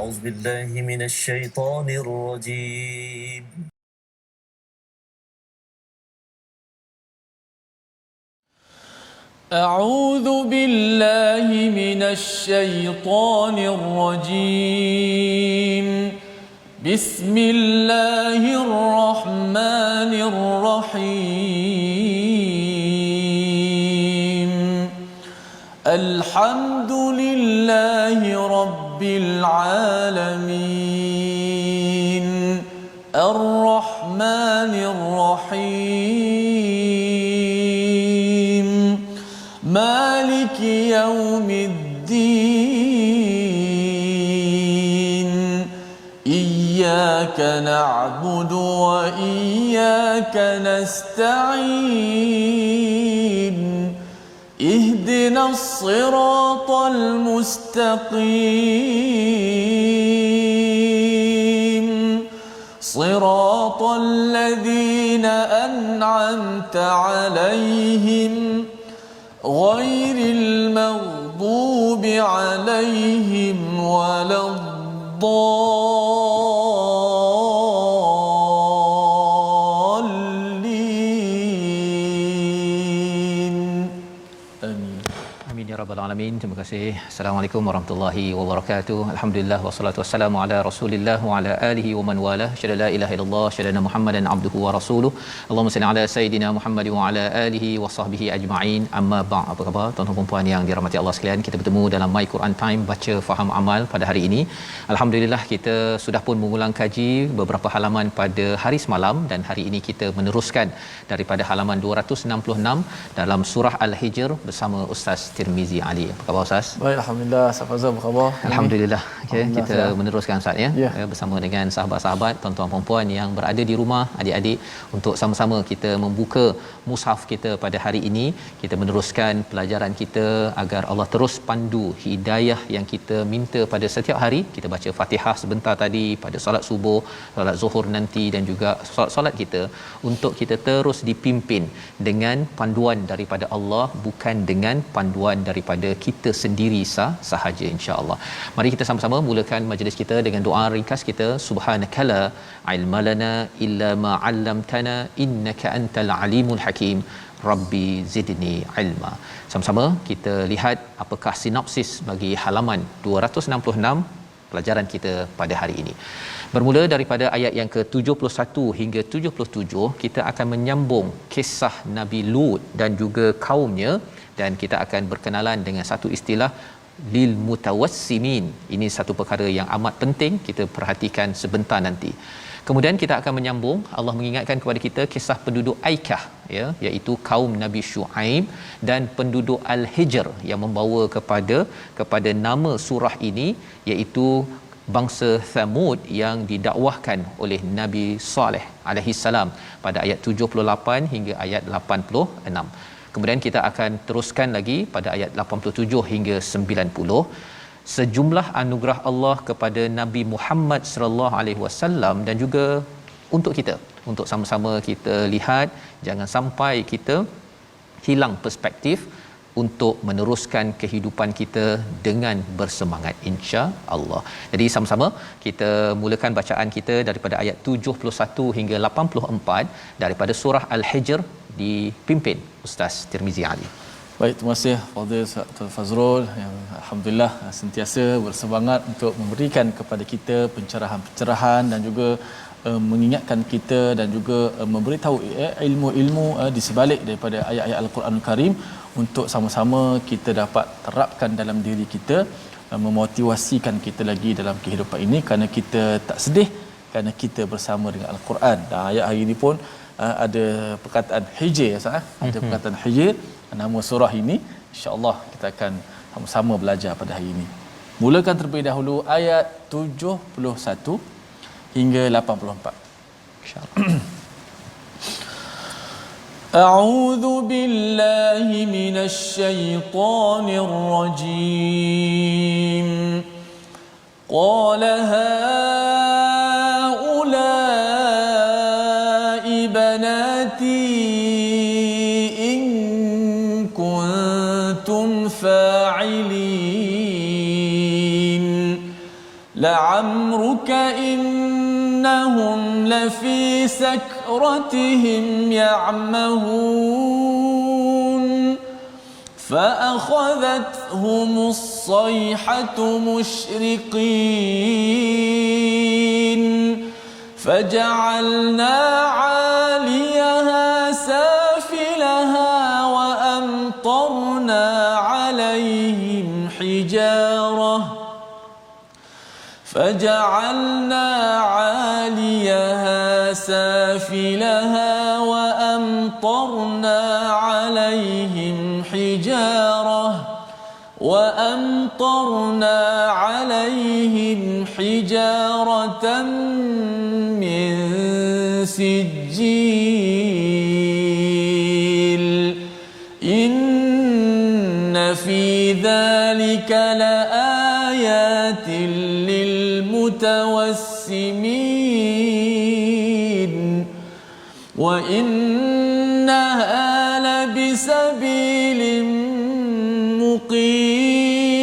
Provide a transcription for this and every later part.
أعوذ بالله من الشيطان الرجيم. أعوذ بالله من الشيطان الرجيم. بسم الله الرحمن الرحيم. الحمد لله رب العالمين الرحمن الرحيم مالك يوم الدين إياك نعبد وإياك نستعين اهدنا الصراط المستقيم صراط الذين أنعمت عليهم غير المغضوب عليهم ولا الضالين آمين. Amin ya rabbal alamin. Terima kasih. Assalamualaikum warahmatullahi wabarakatuh. Alhamdulillah wassalatu wassalamu ala Rasulillah wa ala alihi wa man wala. Syada la ilaha illallah, syada Muhammadan abduhu wa rasuluh. Allahumma salli ala sayidina Muhammad wa ala alihi wa sahbihi ajma'in. Amma ba'd. Apa khabar tuan-tuan dan puan yang dirahmati Allah sekalian? Kita bertemu dalam My Quran Time baca faham amal pada hari ini. Alhamdulillah kita sudah pun mengulang kaji beberapa halaman pada hari semalam dan hari ini kita meneruskan daripada halaman 266 dalam surah Al-Hijr bersama Ustaz Tirmizi Ali. Apa khabar Ustaz? Baik, alhamdulillah. Sahabat apa khabar? Alhamdulillah. Okay, kita sihat. meneruskan Ustaz ya. Bersama dengan sahabat-sahabat, tuan-tuan puan-puan yang berada di rumah, adik-adik, untuk sama-sama kita membuka mushaf kita pada hari ini. Kita meneruskan pelajaran kita agar Allah terus pandu hidayah yang kita minta pada setiap hari. Kita baca Fatihah sebentar tadi pada solat subuh, solat zuhur nanti dan juga solat-solat kita untuk kita terus dipimpin dengan panduan daripada Allah, bukan dengan panduan daripada kita sendiri sahaja, insya-Allah. Mari kita sama-sama mulakan majlis kita dengan doa ringkas kita. Subhanakala ilmalana illa ma 'allamtana innaka antal alimul hakim. Rabbi zidni ilma. Sama-sama kita lihat apakah sinopsis bagi halaman 266 pelajaran kita pada hari ini. Bermula daripada ayat yang ke-71 hingga 77, kita akan menyambung kisah Nabi Lut dan juga kaumnya, dan kita akan berkenalan dengan satu istilah lil mutawassimin. Ini satu perkara yang amat penting kita perhatikan sebentar nanti. Kemudian kita akan menyambung, Allah mengingatkan kepada kita kisah penduduk Aikah, ya, iaitu kaum Nabi Shu'aib, dan penduduk Al-Hijr yang membawa kepada nama surah ini, iaitu bangsa Thamud yang didakwahkan oleh Nabi Saleh alaihi salam pada ayat 78 hingga ayat 86. Kemudian kita akan teruskan lagi pada ayat 87 hingga 90. Sejumlah anugerah Allah kepada Nabi Muhammad sallallahu alaihi wasallam dan juga untuk kita, untuk sama-sama kita lihat, jangan sampai kita hilang perspektif untuk meneruskan kehidupan kita dengan bersemangat, insya-Allah. Jadi sama-sama kita mulakan bacaan kita daripada ayat 71 hingga 84 daripada surah Al-Hijr, dipimpin Ustaz Tirmizi Ali. Baik, terima kasih Fadil Ustaz Fazrul yang alhamdulillah sentiasa bersemangat untuk memberikan kepada kita pencerahan-pencerahan dan juga mengingatkan kita dan juga memberitahu ilmu-ilmu di sebalik daripada ayat-ayat Al-Quranul Karim untuk sama-sama kita dapat terapkan dalam diri kita, memotivasikan kita lagi dalam kehidupan ini, kerana kita tak sedih kerana kita bersama dengan Al-Quran. Dan ayat hari ini pun ada perkataan hijr, ada perkataan hijr, nama surah ini. InsyaAllah kita akan sama-sama belajar pada hari ini. Mulakan terlebih dahulu ayat 71 hingga 84. InsyaAllah. A'udzu billahi minasy syaithanir rajim. Qala haula'i banati in kuntum fa'ilin لعمرك إنهم لفي سكرتهم يعمهون فأخذتهم الصيحة مشرقين فجعلنا عاليها سافلها وأمطرنا عليهم حجارة حجارة من سجيل إن في ذلك لآيات للمتوسمين وإنها لبسبيل مقيم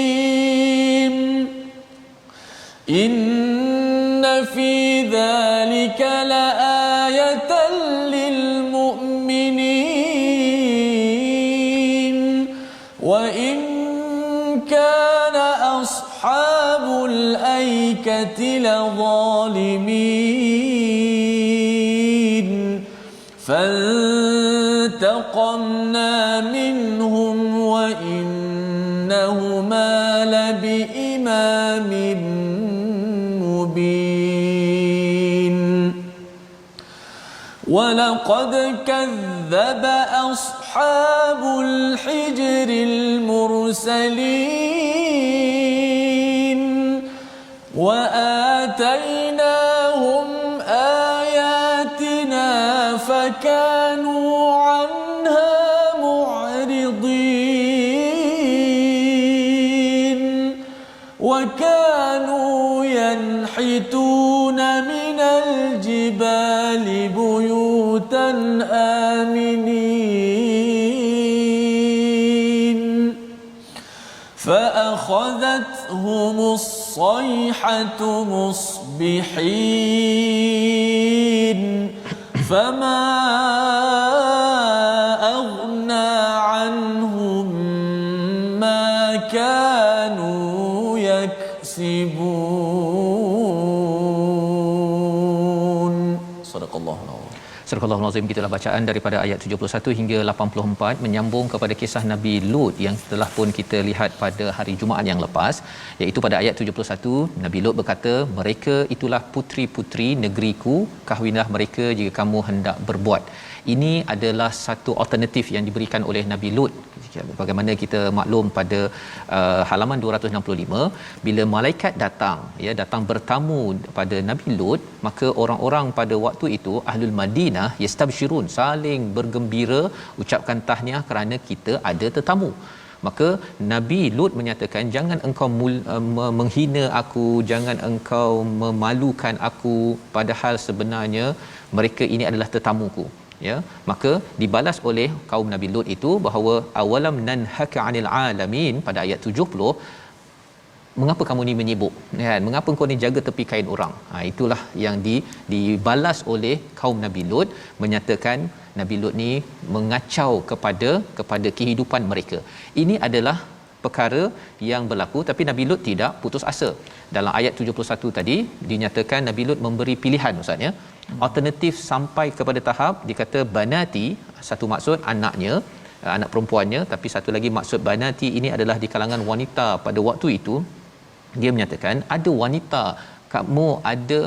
إن في ذلك لآية للمؤمنين وإن كان أصحاب الأيكة لظالمين فانتقمنا منهم وإنهما لبإمام مبين ولقد كذب أصحاب الحجر المرسلين وآتيناهم آياتنا فكانوا عنها معرضين وكانوا ينحتون من الجبال بيوتا آمنين فأخذتهم الصيحة مصبحين فما أغنى عنهم ما كانوا يكسبون صدق الله العظيم. Surah Al-Azim, gitulah bacaan daripada ayat 71 hingga 84 menyambung kepada kisah Nabi Lut yang telah pun kita lihat pada hari Jumaat yang lepas, iaitu pada ayat 71 Nabi Lut berkata, mereka itulah putri-putri negeriku, kahwinlah mereka jika kamu hendak berbuat. Ini adalah satu alternatif yang diberikan oleh Nabi Lut. Bagaimana kita maklum pada halaman 265, bila malaikat datang bertamu pada Nabi Lut, maka orang-orang pada waktu itu Ahlul Madinah yastabshirun, saling bergembira, ucapkan tahniah kerana kita ada tetamu. Maka Nabi Lut menyatakan, jangan engkau menghina aku, jangan engkau memalukan aku, padahal sebenarnya mereka ini adalah tetamuku. Ya, maka dibalas oleh kaum Nabi Lut itu bahawa awalam nanhaka 'anil alamin pada ayat 70, mengapa kamu ni menyibuk, kan, mengapa kau ni jaga tepi kain orang. Itulah yang dibalas oleh kaum Nabi Lut, menyatakan Nabi Lut ni mengacau kepada kehidupan mereka. Ini adalah perkara yang berlaku, tapi Nabi Lut tidak putus asa. Dalam ayat 71 tadi dinyatakan Nabi Lut memberi pilihan, ustaz ya. Alternatif sampai kepada tahap dikata banati, satu maksud anaknya, anak perempuannya, tapi satu lagi maksud banati ini adalah di kalangan wanita pada waktu itu. Dia menyatakan ada wanita, kamu ada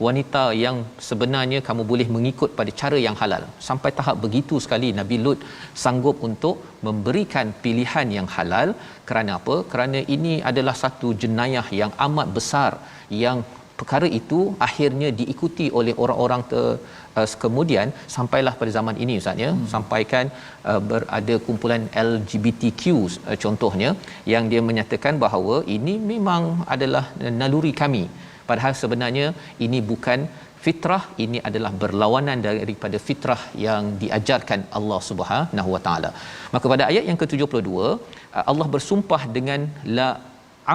wanita yang sebenarnya kamu boleh mengikut pada cara yang halal. Sampai tahap begitu sekali Nabi Lut sanggup untuk memberikan pilihan yang halal. Kerana apa? Kerana ini adalah satu jenayah yang amat besar, yang perkara itu akhirnya diikuti oleh orang-orang kemudian sampailah pada zaman ini, ustaz ya, sampaikan berada kumpulan LGBTQ contohnya, yang dia menyatakan bahawa ini memang adalah naluri kami, padahal sebenarnya ini bukan fitrah, ini adalah berlawanan daripada fitrah yang diajarkan Allah Subhanahu Wa Taala. Maka pada ayat yang ke-72 Allah bersumpah dengan la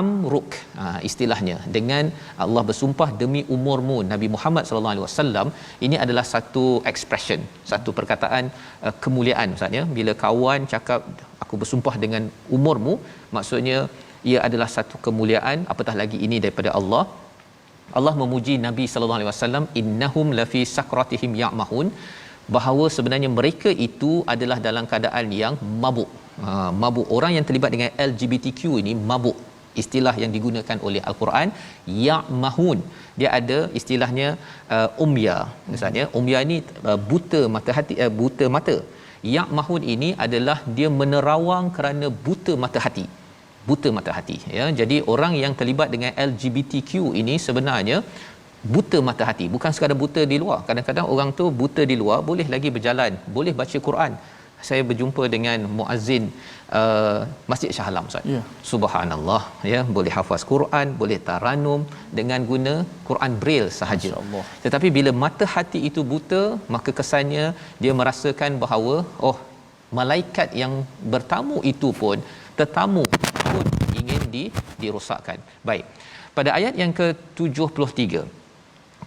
amruk, istilahnya, dengan Allah bersumpah demi umurmu Nabi Muhammad sallallahu alaihi wasallam. Ini adalah satu expression, satu perkataan kemuliaan. Maksudnya bila kawan cakap aku bersumpah dengan umurmu, maksudnya ia adalah satu kemuliaan, apatah lagi ini daripada Allah. Allah memuji Nabi sallallahu alaihi wasallam, innahum lafi sakratihim ya'mahun, bahawa sebenarnya mereka itu adalah dalam keadaan yang mabuk. Mabuk, orang yang terlibat dengan LGBTQ ini mabuk, istilah yang digunakan oleh Al-Quran. Ya'mahun, dia ada istilahnya umya. Misalnya umya ini buta mata hati, buta mata. Ya'mahun ini adalah dia menerawang kerana buta mata hati, buta mata hati, ya. Jadi orang yang terlibat dengan LGBTQ ini sebenarnya buta mata hati, bukan sekadar buta di luar. Kadang-kadang orang tu buta di luar, boleh lagi berjalan, boleh baca Quran. Saya berjumpa dengan muazzin Masjid Shah Alam, Ustaz. Yeah. Subhanallah, ya, boleh hafaz Quran, boleh taranum dengan guna Quran Braille sahaja. Tetapi bila mata hati itu buta, maka kesannya dia merasakan bahawa malaikat yang bertamu itu pun, tetamu pun ingin dirosakkan. Baik. Pada ayat yang ke-73,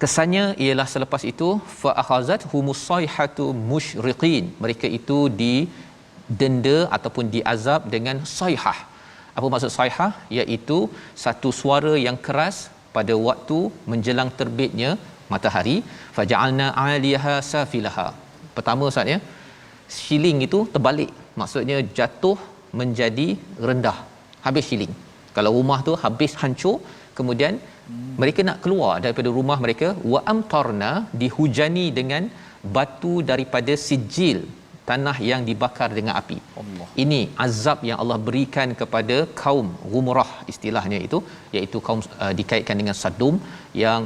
kesannya ialah selepas itu fa akhazat humus sayhatu musyriqin, mereka itu didenda ataupun diazab dengan sayhah. Apa maksud sayhah? Iaitu satu suara yang keras pada waktu menjelang terbitnya matahari. Faja'alna 'aliyaha safilaha. Pertama, Ustaz, ya, shilling itu terbalik, maksudnya jatuh menjadi rendah, habis shilling. Kalau rumah tu habis hancur, kemudian mereka nak keluar daripada rumah mereka, wa amtarna, dihujani dengan batu daripada sijil, tanah yang dibakar dengan api. Allah. Ini azab yang Allah berikan kepada kaum Ghumrah, istilahnya itu, iaitu kaum dikaitkan dengan Sodom yang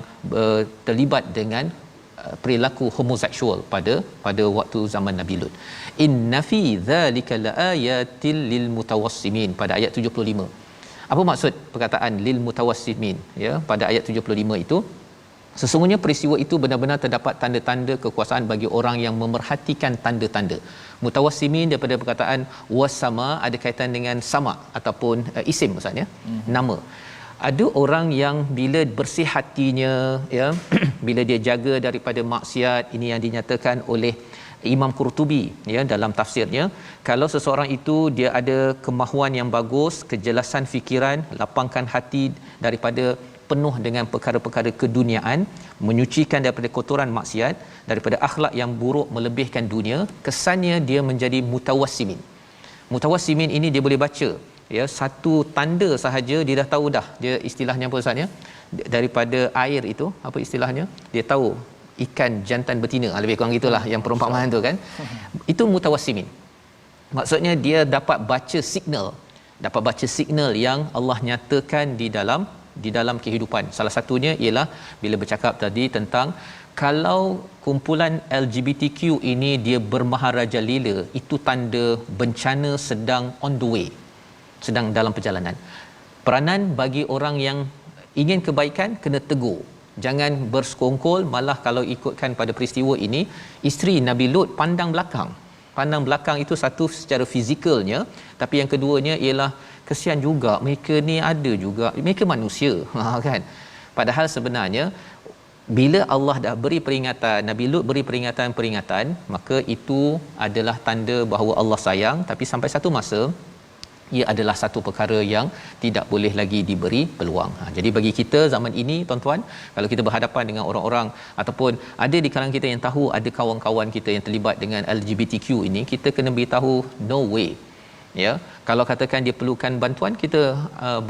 terlibat dengan perilaku homoseksual pada waktu zaman Nabi Lut. Inna fi dzalika laayatil lil mutawassimin, pada ayat 75. Apa maksud perkataan lil mutawassimin, ya, pada ayat 75 itu? Sesungguhnya peristiwa itu benar-benar terdapat tanda-tanda kekuasaan bagi orang yang memerhatikan tanda-tanda. Mutawassimin daripada perkataan wasama, ada kaitan dengan sama ataupun isim, maksudnya nama. Ada orang yang bila bersih hatinya, ya, bila dia jaga daripada maksiat, ini yang dinyatakan oleh Imam Qurtubi, ya, dalam tafsirnya, kalau seseorang itu dia ada kemahuan yang bagus, kejelasan fikiran, lapangkan hati daripada penuh dengan perkara-perkara keduniaan, menyucikan daripada kotoran maksiat, daripada akhlak yang buruk melebihkan dunia, kesannya dia menjadi mutawassimin. Mutawassimin ini dia boleh baca, ya, satu tanda sahaja dia dah tahu dah, dia istilahnya apa, Ustaz, ya, daripada air itu apa istilahnya, dia tahu ikan jantan betina, lebih kurang gitulah yang perumpamaan tu kan. Itu mutawassimin. Maksudnya dia dapat baca signal yang Allah nyatakan di dalam kehidupan. Salah satunya ialah bila bercakap tadi tentang kalau kumpulan LGBTQ ini dia bermaharaja lila, itu tanda bencana sedang on the way, sedang dalam perjalanan. Peranan bagi orang yang ingin kebaikan, kena tegur, jangan bersekongkol. Malah kalau ikutkan pada peristiwa ini, isteri Nabi Lut pandang belakang itu satu secara fizikalnya, tapi yang keduanya ialah kesian juga, mereka ni ada juga, mereka manusia, kan. Padahal sebenarnya bila Allah dah beri peringatan, Nabi Lut beri peringatan, maka itu adalah tanda bahawa Allah sayang. Tapi sampai satu masa ia adalah satu perkara yang tidak boleh lagi diberi peluang. Jadi bagi kita zaman ini, tuan-tuan, kalau kita berhadapan dengan orang-orang ataupun ada di kalangan kita yang tahu ada kawan-kawan kita yang terlibat dengan LGBTQ ini, kita kena beritahu no way. Ya, kalau katakan dia perlukan bantuan, kita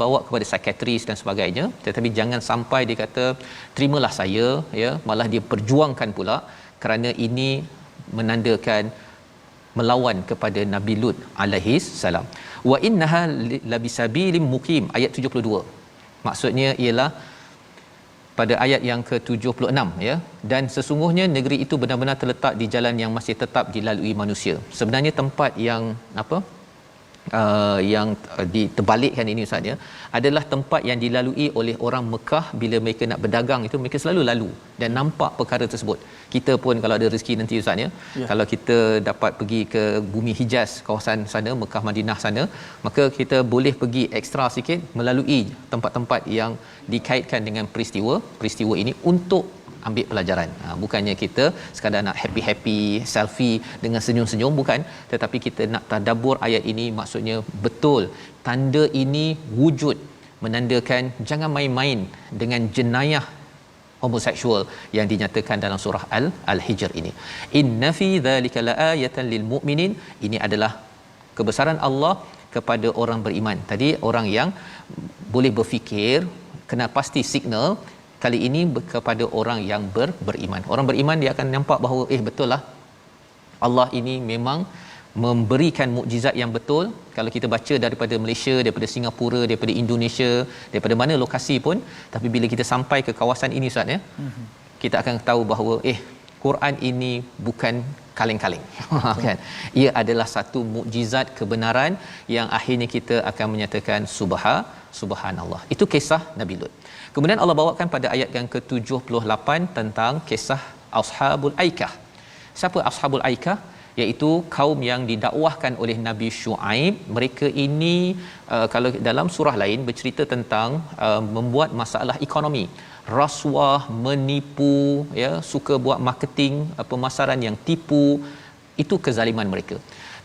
bawa kepada psikiatris dan sebagainya, tetapi jangan sampai dia kata terimalah saya, ya, malah dia perjuangkan pula, kerana ini menandakan melawan kepada Nabi Lut alaihi salam. Wa innaha labisabilim muqim, ayat 72. Maksudnya ialah pada ayat yang ke-76, ya, dan sesungguhnya negeri itu benar-benar terletak di jalan yang masih tetap dilalui manusia. Sebenarnya tempat yang diterbalikkan ini Ustaz ya, adalah tempat yang dilalui oleh orang Mekah bila mereka nak berdagang itu, mereka selalu lalu dan nampak perkara tersebut. Kita pun kalau ada rezeki nanti Ustaz ya, kalau kita dapat pergi ke bumi Hijaz, kawasan sana Mekah Madinah sana, maka kita boleh pergi ekstra sikit melalui tempat-tempat yang dikaitkan dengan peristiwa ini untuk ambil pelajaran. Bukannya kita sekadar nak happy-happy selfie dengan senyum-senyum, bukan, tetapi kita nak tadabbur ayat ini. Maksudnya betul tanda ini wujud, menandakan jangan main-main dengan jenayah homoseksual yang dinyatakan dalam surah Al-Hijr ini. Inna fi dzalika laayatan lil mu'minin, ini adalah kebesaran Allah kepada orang beriman. Tadi orang yang boleh berfikir, kena pasti signal. Kali ini kepada orang yang beriman. Orang beriman dia akan nampak bahawa betul lah, Allah ini memang memberikan mukjizat yang betul. Kalau kita baca daripada Malaysia, daripada Singapura, daripada Indonesia, daripada mana lokasi pun, tapi bila kita sampai ke kawasan ini Ustaz ya, kita akan tahu bahawa Quran ini bukan kaleng-kaleng. Kan? Ia adalah satu mukjizat kebenaran yang akhirnya kita akan menyatakan subhanallah. Itu kisah Nabi Lut. Kemudian Allah bawakan pada ayat yang ke-78 tentang kisah Ashabul Aikah. Siapa Ashabul Aikah? Iaitu kaum yang didakwahkan oleh Nabi Shu'aib. Mereka ini kalau dalam surah lain bercerita tentang membuat masalah ekonomi, rasuah, menipu, ya, suka buat marketing, pemasaran yang tipu. Itu kezaliman mereka.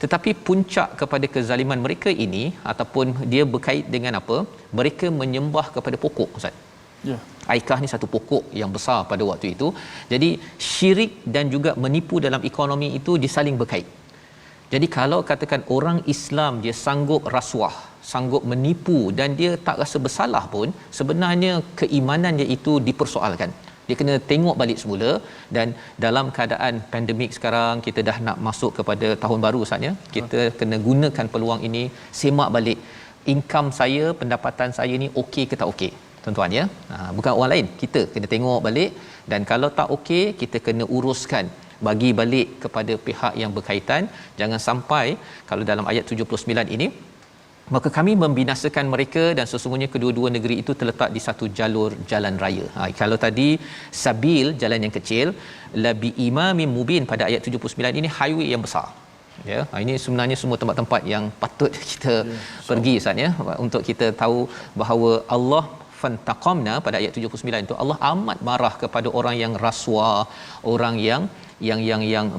Tetapi puncak kepada kezaliman mereka ini, ataupun dia berkait dengan apa? Mereka menyembah kepada pokok Ustaz. Ya. Aikah ni satu pokok yang besar pada waktu itu. Jadi syirik dan juga menipu dalam ekonomi itu disaling berkait. Jadi kalau katakan orang Islam dia sanggup rasuah, sanggup menipu dan dia tak rasa bersalah pun, sebenarnya keimanannya itu dipersoalkan. Dia kena tengok balik semula. Dan dalam keadaan pandemik sekarang, kita dah nak masuk kepada tahun baru Ustaz ya, kita kena gunakan peluang ini, semak balik income saya, pendapatan saya ni okey ke tak okey tuan-tuan ya. Bukan orang lain, kita kena tengok balik, dan kalau tak okey kita kena uruskan, bagi balik kepada pihak yang berkaitan. Jangan sampai kalau dalam ayat 79 ini, maka kami membinasakan mereka dan sesungguhnya kedua-dua negeri itu terletak di satu jalur jalan raya. Kalau tadi sabil, jalan yang kecil, labi imamin mubin, pada ayat 79 ini highway yang besar. Ya, ini sebenarnya semua tempat-tempat yang patut kita pergi Ustaz ya, untuk kita tahu bahawa Allah fantaqamna pada ayat 79 itu, Allah amat marah kepada orang yang rasuah, orang yang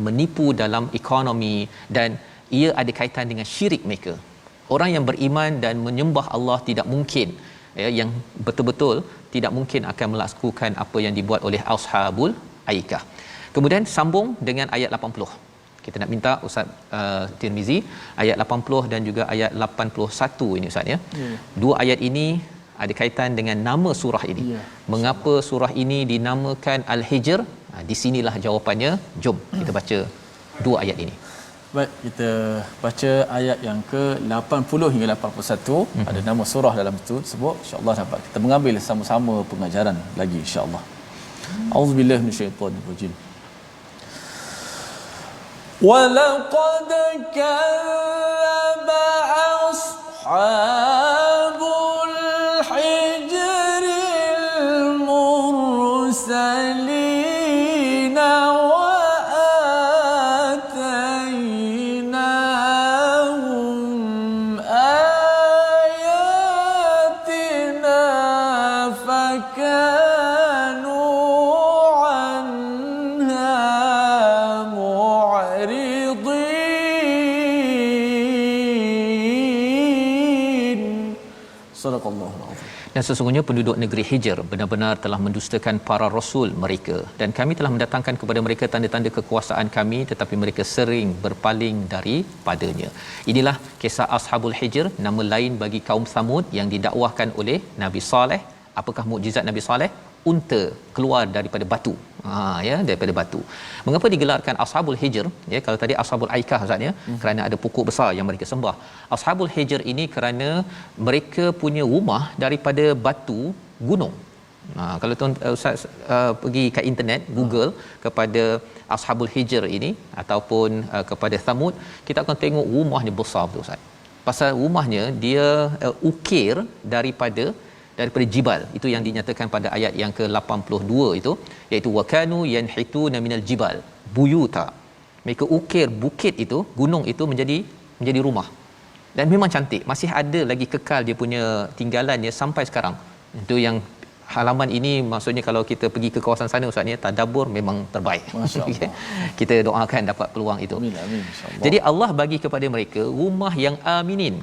menipu dalam ekonomi, dan ia ada kaitan dengan syirik mereka. Orang yang beriman dan menyembah Allah tidak mungkin, ya, yang betul-betul tidak mungkin akan melakukan apa yang dibuat oleh Ashabul Aikah. Kemudian sambung dengan ayat 80. Kita nak minta Ustaz Tirmizi ayat 80 dan juga ayat 81 ini Ustaz ya. Dua ayat ini ada kaitan dengan nama surah ini. Mengapa surah ini dinamakan Al-Hijr? Di sinilah jawapannya. Jom kita baca dua ayat ini. Baik, kita baca ayat yang ke-80 hingga 81. Ada nama surah dalam itu sebut, insya-Allah dapat kita mengambil sama-sama pengajaran lagi insya-Allah. Auzubillahi minasyaitonirrajim. Wa laqad kadzdzaba ashabul hijril mursalin wa atainahum ayatina fakanu anha mu'ridin. Sadaqallahul azim. Dan sesungguhnya penduduk negeri Hijr benar-benar telah mendustakan para rasul mereka, dan kami telah mendatangkan kepada mereka tanda-tanda kekuasaan kami, tetapi mereka sering berpaling daripadanya. Inilah kisah Ashabul Hijr, nama lain bagi kaum Thamud yang didakwahkan oleh Nabi Saleh. Apakah mukjizat Nabi Saleh? Unta keluar daripada batu. Ya, daripada batu. Mengapa digelarkan Ashabul Hijr? Ya, kalau tadi Ashabul Aikah Ustaz ya, kerana ada pokok besar yang mereka sembah. Ashabul Hijr ini kerana mereka punya rumah daripada batu gunung. Kalau tuan Ustaz pergi kat internet, Google kepada Ashabul Hijr ini ataupun kepada Thamud, kita akan tengok rumahnya besar betul Ustaz. Pasal rumahnya dia ukir daripada jibal. Itu yang dinyatakan pada ayat yang ke-82 itu, iaitu wakanu yanhituna minal jibal buyuta. Mereka ukir bukit itu, gunung itu menjadi rumah. Dan memang cantik, masih ada lagi kekal dia punya tinggalannya sampai sekarang. Itu yang halaman ini, maksudnya kalau kita pergi ke kawasan sana ustaz ni, tadabbur memang terbaik. Okay. Kita doakan dapat peluang itu. Amin, amin, insya-Allah. Jadi Allah bagi kepada mereka rumah yang aminin,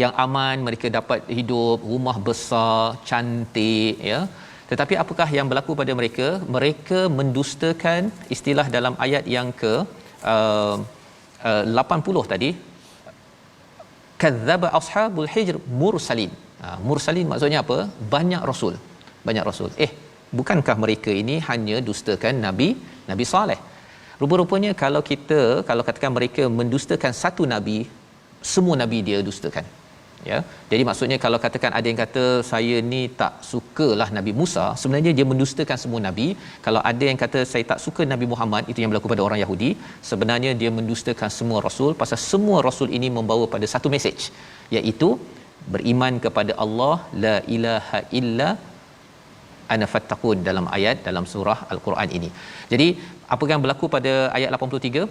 yang aman, mereka dapat hidup rumah besar, cantik, ya. Tetapi apakah yang berlaku pada mereka? Mereka mendustakan, istilah dalam ayat yang ke 80 tadi, kadzdzaba ashabul hijr mursalin. Mursalin maksudnya apa? Banyak rasul. Bukankah mereka ini hanya dustakan Nabi Saleh? Rupa-rupanya kalau katakan mereka mendustakan satu nabi, semua nabi dia dustakan. Ya. Jadi maksudnya kalau katakan ada yang kata saya ni tak sukalah Nabi Musa, sebenarnya dia mendustakan semua nabi. Kalau ada yang kata saya tak suka Nabi Muhammad, itu yang berlaku pada orang Yahudi, sebenarnya dia mendustakan semua rasul, pasal semua rasul ini membawa pada satu mesej, iaitu beriman kepada Allah, la ilaha illa ana fattaqun, dalam surah al-Quran ini. Jadi apa yang berlaku pada ayat 83?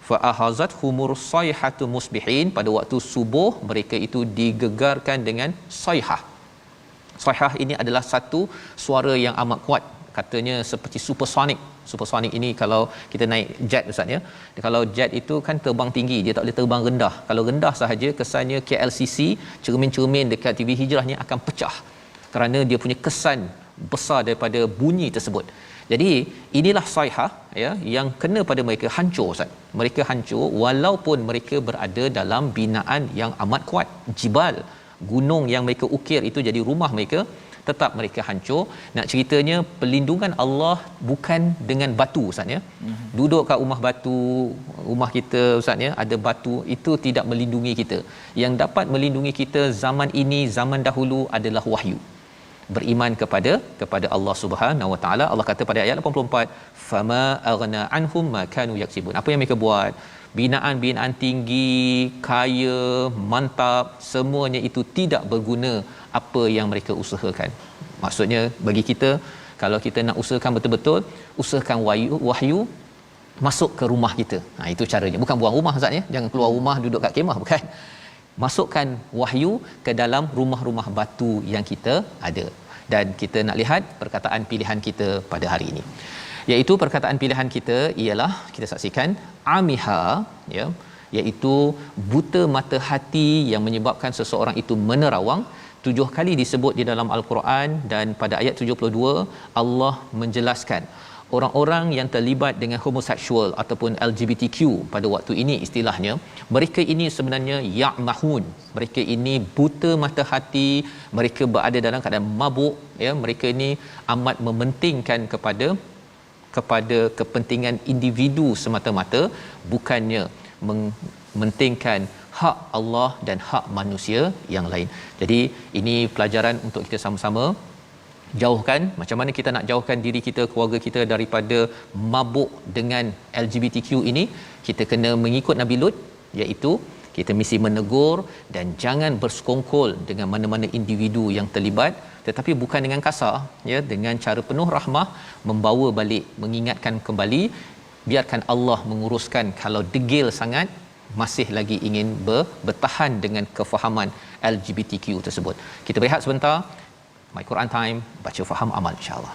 Fa ahazat humur sayhatu musbihin, pada waktu subuh mereka itu digegarkan dengan sayhah. Sayhah ini adalah satu suara yang amat kuat, katanya seperti supersonik ini. Kalau kita naik jet ustaz ya, kalau jet itu kan terbang tinggi, dia tak boleh terbang rendah. Kalau rendah sahaja kesannya KLCC, cermin-cermin dekat TV Hijrah ni akan pecah kerana dia punya kesan besar daripada bunyi tersebut. Jadi inilah sayhah, ya, yang kena pada mereka, hancur ustaz. Mereka hancur walaupun mereka berada dalam binaan yang amat kuat. Jibal, gunung yang mereka ukir itu jadi rumah mereka, tetap mereka hancur. Nak ceritanya perlindungan Allah bukan dengan batu ustaz ya. Duduk kat rumah batu, rumah kita ustaz ya, ada batu, itu tidak melindungi kita. Yang dapat melindungi kita zaman ini, zaman dahulu adalah wahyu. Beriman kepada Allah Subhanahu Wa Taala. Allah kata pada ayat 84, fama aghna anhum ma kanu yaksibun. Apa yang mereka buat, binaan tinggi, kaya, mantap, semuanya itu tidak berguna apa yang mereka usahakan. Maksudnya bagi kita, kalau kita nak usahakan betul-betul, usahakan wahyu masuk ke rumah kita. Itu caranya. Bukan buang rumah ustaz ya. Jangan keluar rumah duduk kat kemah, bukan. Masukkan wahyu ke dalam rumah-rumah batu yang kita ada. Dan kita nak lihat perkataan pilihan kita pada hari ini, iaitu perkataan pilihan kita ialah, kita saksikan, amiha, ya, iaitu buta mata hati yang menyebabkan seseorang itu menerawang. 7 kali disebut di dalam al-Quran, dan pada ayat 72 Allah menjelaskan orang-orang yang terlibat dengan homoseksual ataupun LGBTQ pada waktu ini, istilahnya mereka ini sebenarnya ya'mahun, mereka ini buta mata hati, mereka berada dalam keadaan mabuk, ya, mereka ini amat mementingkan kepada kepentingan individu semata-mata, bukannya mementingkan hak Allah dan hak manusia yang lain. Jadi ini pelajaran untuk kita sama-sama jauhkan. Macam mana kita nak jauhkan diri kita, keluarga kita daripada mabuk dengan LGBTQ ini? Kita kena mengikut Nabi Lut, iaitu kita mesti menegur dan jangan bersekongkol dengan mana-mana individu yang terlibat, tetapi bukan dengan kasar, ya, dengan cara penuh rahmah, membawa balik, mengingatkan kembali. Biarkan Allah menguruskan. Kalau degil sangat, masih lagi ingin bertahan dengan kefahaman LGBTQ tersebut. Kita berehat sebentar. My Quran Time, baca faham amal insya-Allah.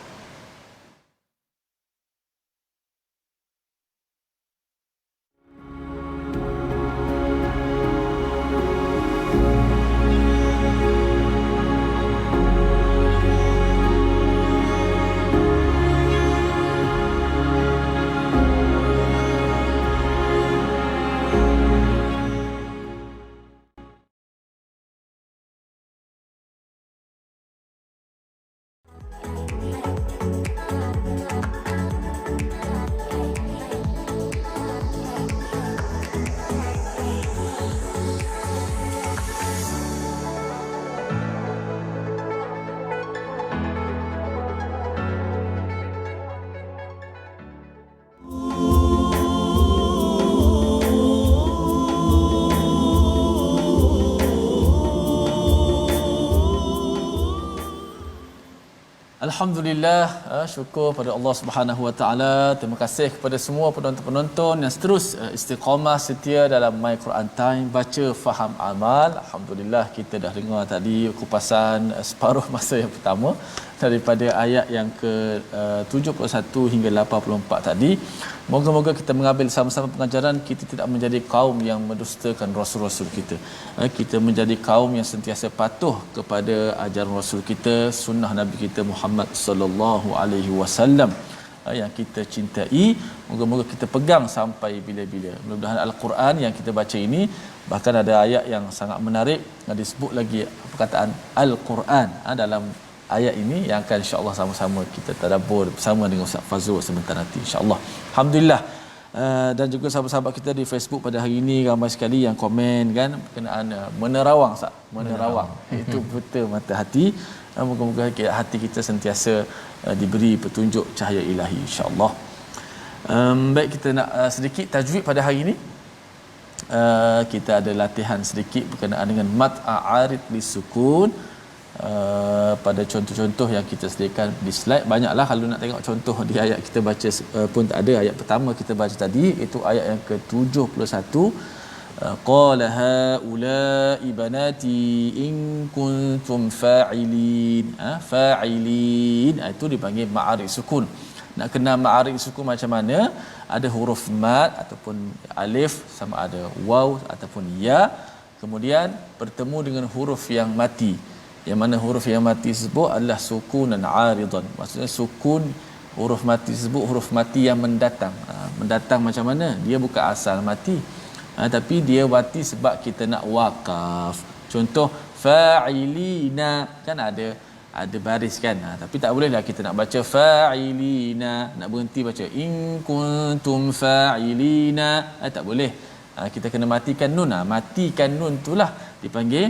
Alhamdulillah, syukur pada Allah Subhanahu Wa Taala. Terima kasih kepada semua penonton-penonton yang terus istiqamah setia dalam My Quran Time, baca, faham, amal. Alhamdulillah, kita dah dengar tadi kupasan separuh masa yang pertama daripada ayat yang ke 71 hingga 84 tadi. Moga-moga kita mengambil sama-sama pengajaran, kita tidak menjadi kaum yang mendustakan rasul-rasul kita. Kita menjadi kaum yang sentiasa patuh kepada ajaran rasul kita, sunnah Nabi kita Muhammad sallallahu alaihi wasallam yang kita cintai. Moga-moga kita pegang sampai bila-bila. Mudah-mudahan Al-Quran yang kita baca ini, bahkan ada ayat yang sangat menarik, disebut lagi perkataan Al-Quran dalam ayat ini yang akan insya-Allah sama-sama kita tadabbur bersama dengan Ustaz Fazrul sebentar nanti insya-Allah. Alhamdulillah. Dan juga sahabat-sahabat kita di Facebook pada hari ini ramai sekali yang komen kan berkenaan menerawang Ustaz, menerawang. Itu buta mata hati. Moga-moga hati kita sentiasa diberi petunjuk cahaya ilahi insya-Allah. Baik, kita nak sedikit tajwid pada hari ini. Kita ada latihan sedikit berkenaan dengan mat a'arid lisukun. Pada contoh-contoh yang kita sediakan di slide, banyaklah. Kalau nak tengok contoh di ayat kita baca pun tak ada. Ayat pertama kita baca tadi itu ayat yang ke-71, qala haula'i banati in kuntum fa'ilin. Fa'ilin itu dipanggil ma'arif sukun. Nak kenal ma'arif sukun macam mana? Ada huruf mad ataupun alif, sama ada waw ataupun ya, kemudian bertemu dengan huruf yang mati, yang mana huruf yang mati tersebut adalah sukunan aridan. Maksudnya sukun huruf mati tersebut huruf mati yang mendatang. Mendatang macam mana? Dia bukan asal mati, tapi dia mati sebab kita nak wakaf. Contoh fa'ilina kan ada baris kan, tapi tak bolehlah kita nak baca fa'ilina, nak berhenti baca in kuntum fa'ilina, tak boleh. Kita kena matikan nun. Matikan nun itulah dipanggil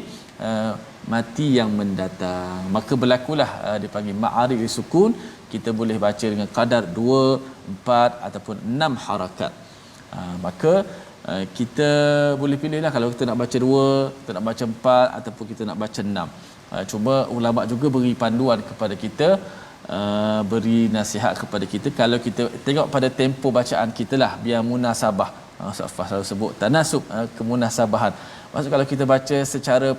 mati yang mendatang. Maka berlakulah dipanggil ma'arif sukun. Kita boleh baca dengan kadar 2, 4 ataupun 6 harakat. Maka kita boleh pilihlah kalau kita nak baca 2, kita nak baca 4 ataupun kita nak baca 6. Cuma ulama juga beri panduan kepada kita, beri nasihat kepada kita, kalau kita tengok pada tempo bacaan kita lah, biar munasabah. Ustaz Fah selalu sebut tanasub, kemunasabahan. Maksud kalau kita baca secara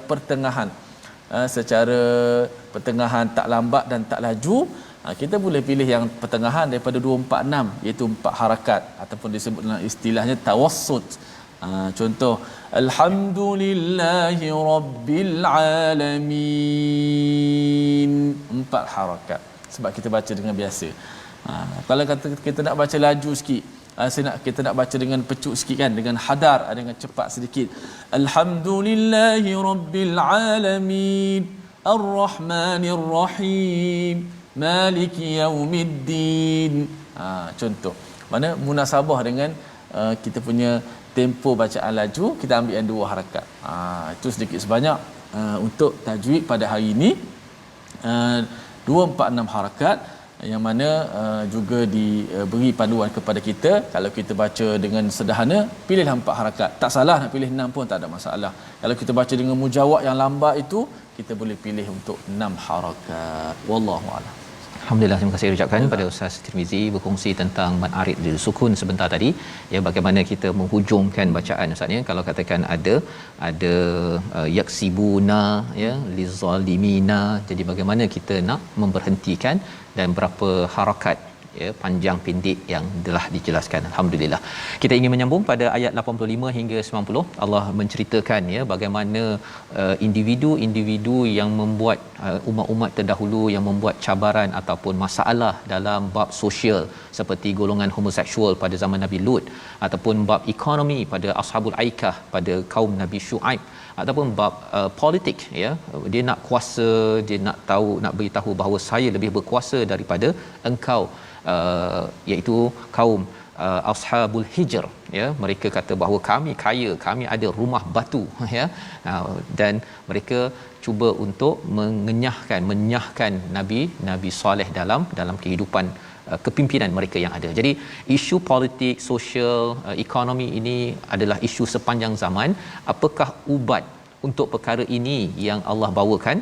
pertengahan, tak lambat dan tak laju, kita boleh pilih yang pertengahan daripada 2, 4, 6, iaitu 4 harakat ataupun disebut dalam istilahnya tawassut. Contoh alhamdulillahi rabbil alamin, 4 harakat sebab kita baca dengan biasa. Kalau kata kita nak baca laju sikit, kita nak baca dengan pecuk sikit kan, dengan hadar, dengan cepat sedikit. Alhamdulillahi rabbil alamin arrahmanir rahim maliki yaumiddin. Contoh mana munasabah dengan kita punya tempo bacaan laju, kita ambil yang 2 harakat. Itu sedikit sebanyak untuk tajwid pada hari ini. 2, 4, 6 harakat yang mana juga diberi panduan kepada kita. Kalau kita baca dengan sederhana, pilihlah 4 harakat. Tak salah nak pilih 6 pun tak ada masalah. Kalau kita baca dengan mujawab yang lambat itu, kita boleh pilih untuk 6 harakat. Wallahu a'lam. Alhamdulillah, terima kasih ucapkan pada Ustaz Tirmizi berkongsi tentang mad arid di sukun sebentar tadi, ya, bagaimana kita menghujungkan bacaan Ustaz ya. Kalau katakan ada yaksibuna ya lizalimina, jadi bagaimana kita nak memberhentikan dan berapa harakat ya, panjang pendek yang telah dijelaskan. Alhamdulillah. Kita ingin menyambung pada ayat 85 hingga 90. Allah menceritakan ya bagaimana individu-individu yang membuat umat-umat terdahulu yang membuat cabaran ataupun masalah dalam bab sosial, seperti golongan homoseksual pada zaman Nabi Lut, ataupun bab ekonomi pada Ashabul Aikah pada kaum Nabi Syuaib, ataupun bab politik ya, dia nak kuasa, dia nak beritahu bahawa saya lebih berkuasa daripada engkau, iaitu kaum Ashabul Hijr ya. Mereka kata bahawa kami kaya, kami ada rumah batu ya, dan mereka cuba untuk menyahkan Nabi Saleh dalam kehidupan kepimpinan mereka yang ada. Jadi isu politik, sosial, ekonomi ini adalah isu sepanjang zaman. Apakah ubat untuk perkara ini yang Allah bawakan?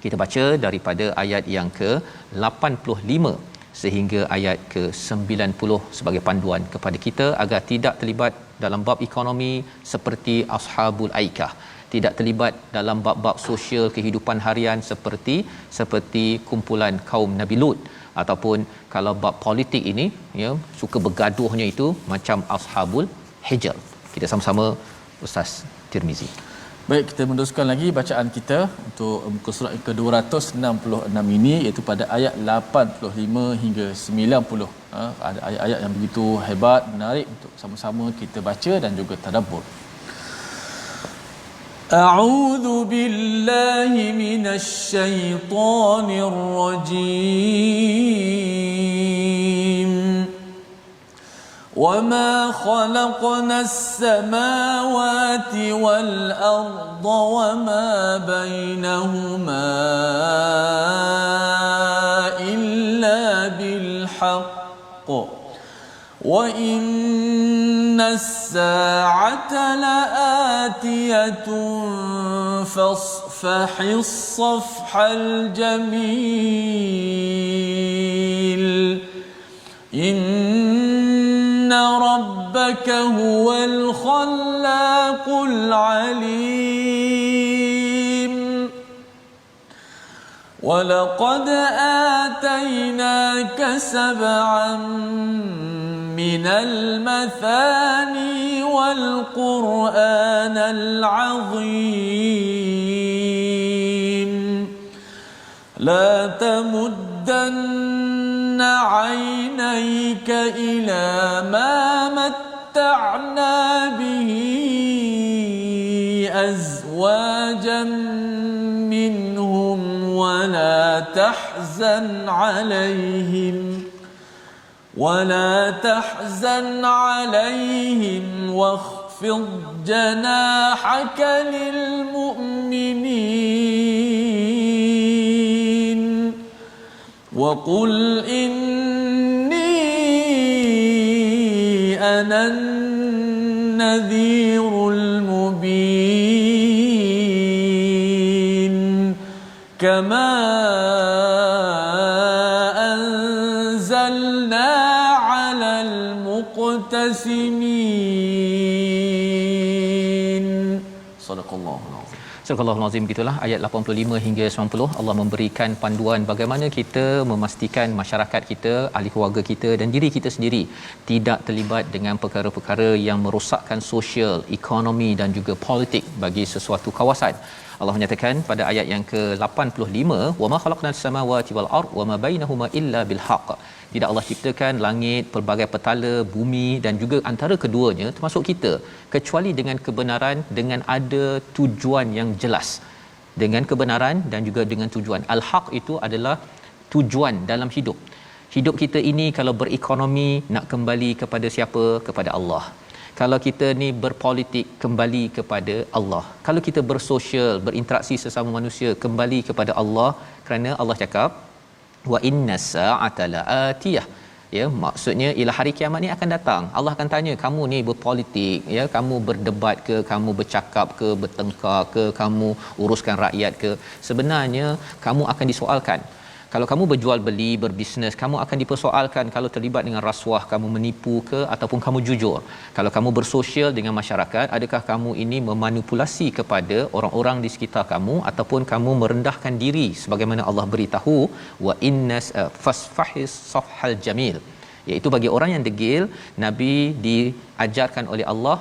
Kita baca daripada ayat yang ke-85 sehingga ayat ke-90 sebagai panduan kepada kita agar tidak terlibat dalam bab ekonomi seperti ashabul aikah, tidak terlibat dalam bab-bab sosial kehidupan harian seperti kumpulan kaum Nabi Lut, ataupun kalau bab politik ini ya suka bergaduhnya itu macam ashabul hijr. Kita sama-sama Ustaz Tirmizi. Baik, kita meneruskan lagi bacaan kita untuk muka surat yang ke-266 ini, iaitu pada ayat 85 hingga 90. Ada ayat-ayat yang begitu hebat, menarik untuk sama-sama kita baca dan juga tadabbur. A'udzu billahi minasy syaithanir rajim. وَمَا خَلَقْنَا السَّمَاوَاتِ وَالْأَرْضَ وَمَا بَيْنَهُمَا إِلَّا بِالْحَقِّ وَإِنَّ السَّاعَةَ لَآتِيَةٌ فَاصْفَحِ الصَّفْحَ الْجَمِيلَ إِنَّ رَبَّكَ هُوَ الْخَلَّاقُ الْعَلِيمُ وَلَقَدْ آتَيْنَاكَ سَبْعًا مِنَ الْمَثَانِي وَالْقُرْآنَ الْعَظِيمَ لَا تَمُدَّنَّ عَيْنَيْكَ إِلَى مَا مَتَّعْنَا بِهِ أَزْوَاجًا مِّنْهُمْ وَلَا تَحْزَنْ عَلَيْهِمْ وَاخْفِضْ جَنَاحَكَ لِلْمُؤْمِنِينَ وَقُلْ إِنِّي أَنَا النَّذِيرُ الْمُبِينُ كَمَا أَنزَلْنَا عَلَى الْمُقْتَسِمِينَ صدق الله العظيم. Surah Al-Azim, gitulah ayat 85 hingga 90. Allah memberikan panduan bagaimana kita memastikan masyarakat kita, ahli keluarga kita dan diri kita sendiri tidak terlibat dengan perkara-perkara yang merosakkan sosial, ekonomi dan juga politik bagi sesuatu kawasan. Allah menyatakan pada ayat yang ke-85, wa ma khalaqnas samawati wal ard wa ma bainahuma illa bil haqq. Tidak Allah ciptakan langit, pelbagai petala, bumi dan juga antara keduanya termasuk kita kecuali dengan kebenaran, dengan ada tujuan yang jelas. Dengan kebenaran dan juga dengan tujuan. Al-haq itu adalah tujuan dalam hidup. Hidup kita ini kalau berekonomi nak kembali kepada siapa? Kepada Allah. Kalau kita ni berpolitik, kembali kepada Allah. Kalau kita bersosial, berinteraksi sesama manusia, kembali kepada Allah, kerana Allah cakap wa inna sa'ata la'atiyah. Ya, maksudnya ialah hari kiamat ni akan datang. Allah akan tanya, kamu ni berpolitik, ya, kamu berdebat ke, kamu bercakap ke, bertengkar ke, kamu uruskan rakyat ke, sebenarnya kamu akan disoalkan. Kalau kamu berjual beli, berbisnes, kamu akan dipersoalkan kalau terlibat dengan rasuah, kamu menipu ke ataupun kamu jujur. Kalau kamu bersosial dengan masyarakat, adakah kamu ini memanipulasi kepada orang-orang di sekitar kamu ataupun kamu merendahkan diri sebagaimana Allah beritahu wa innas fasfahis safhal jamil. Iaitu bagi orang yang degil, Nabi diajarkan oleh Allah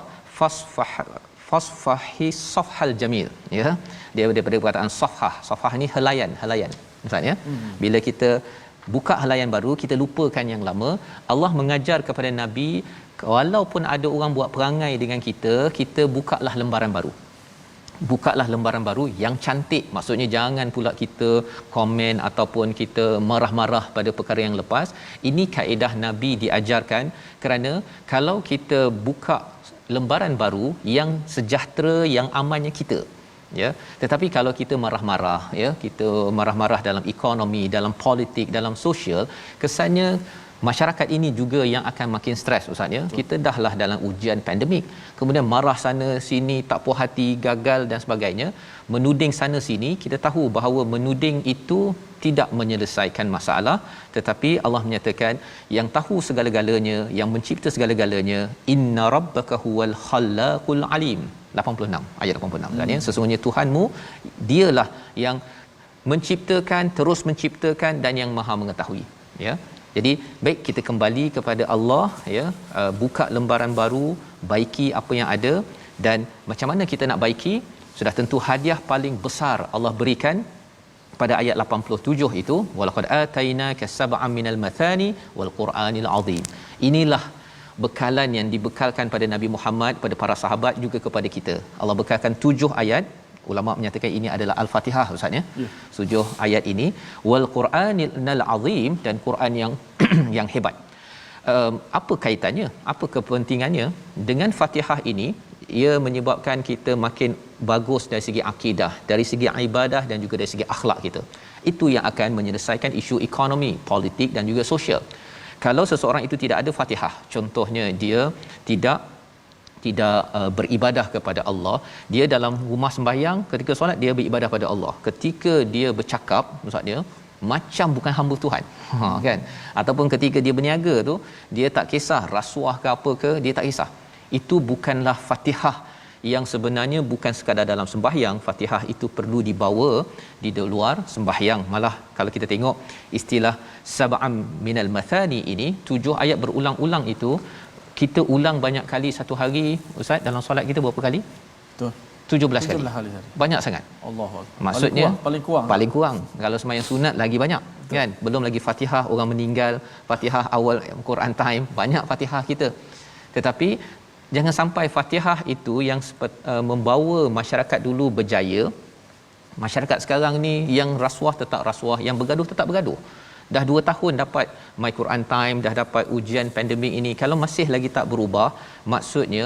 fasfahis safhal jamil, ya. Dia daripada perkataan safhah ni helaian. Ustaz, ya. Bila kita buka helaian baru, kita lupakan yang lama. Allah mengajar kepada Nabi, walaupun ada orang buat perangai dengan kita, kita bukalah lembaran baru. Bukalah lembaran baru yang cantik. Maksudnya jangan pula kita komen ataupun kita marah-marah pada perkara yang lepas. Ini kaedah Nabi diajarkan, kerana kalau kita buka lembaran baru, yang sejahtera, yang amannya kita, ya. Tetapi kalau kita marah-marah, ya, kita marah-marah dalam ekonomi, dalam politik, dalam sosial, kesannya masyarakat ini juga yang akan makin stres Ustaz ya. Kita dahlah dalam ujian pandemik, kemudian marah sana sini, tak puas hati, gagal dan sebagainya, menuding sana sini. Kita tahu bahawa menuding itu tidak menyelesaikan masalah, tetapi Allah menyatakan yang tahu segala-galanya, yang mencipta segala-galanya, inna rabbaka huwal khallaqul alim. 86 ayat 86 kan ya, sesungguhnya Tuhanmu dialah yang menciptakan, terus menciptakan dan yang maha mengetahui ya. Jadi baik kita kembali kepada Allah ya, buka lembaran baru, baiki apa yang ada. Dan macam mana kita nak baiki? Sudah tentu hadiah paling besar Allah berikan pada ayat 87 itu, walaqad atainaka sab'an minal mathani wal qur'anil azim. Inilah bekalan yang dibekalkan pada Nabi Muhammad, pada para sahabat, juga kepada kita. Allah bekalkan 7 ayat. Ulama menyatakan ini adalah al-Fatihah Ustaz ya. 7 ayat ini, wal qur'anil azim, dan Quran yang yang hebat. Apa kaitannya? Apa kepentingannya dengan Fatihah ini? Ia menyebabkan kita makin bagus dari segi akidah, dari segi ibadah dan juga dari segi akhlak kita. Itu yang akan menyelesaikan isu ekonomi, politik dan juga sosial. Kalau seseorang itu tidak ada Fatihah, contohnya dia tidak beribadah kepada Allah, dia dalam rumah sembahyang, ketika solat dia beribadah pada Allah, ketika dia bercakap maksudnya macam bukan hamba Tuhan, kan? Ataupun ketika dia berniaga tu, dia tak kisah rasuah ke apa ke, dia tak kisah. Itu bukanlah Fatihah yang sebenarnya bukan sekadar dalam sembahyang. Fatihah itu perlu dibawa di luar sembahyang. Malah kalau kita tengok istilah sab'am minal mathani ini, 7 ayat berulang-ulang itu, kita ulang banyak kali satu hari Ustaz. Dalam solat kita berapa kali? Betul. 17 kali. Banyak sangat. Allahu Maksudnya paling kurang. kurang. Kalau sembahyang sunat lagi banyak. Betul. Kan? Belum lagi Fatihah orang meninggal, Fatihah awal Quran time, banyak Fatihah kita. Tetapi jangan sampai Fatihah itu yang membawa masyarakat dulu berjaya. Masyarakat sekarang ni yang rasuah tetap rasuah, yang bergaduh tetap bergaduh. Dah 2 tahun dapat My Quran Time, dah dapat ujian pandemik ini. Kalau masih lagi tak berubah, maksudnya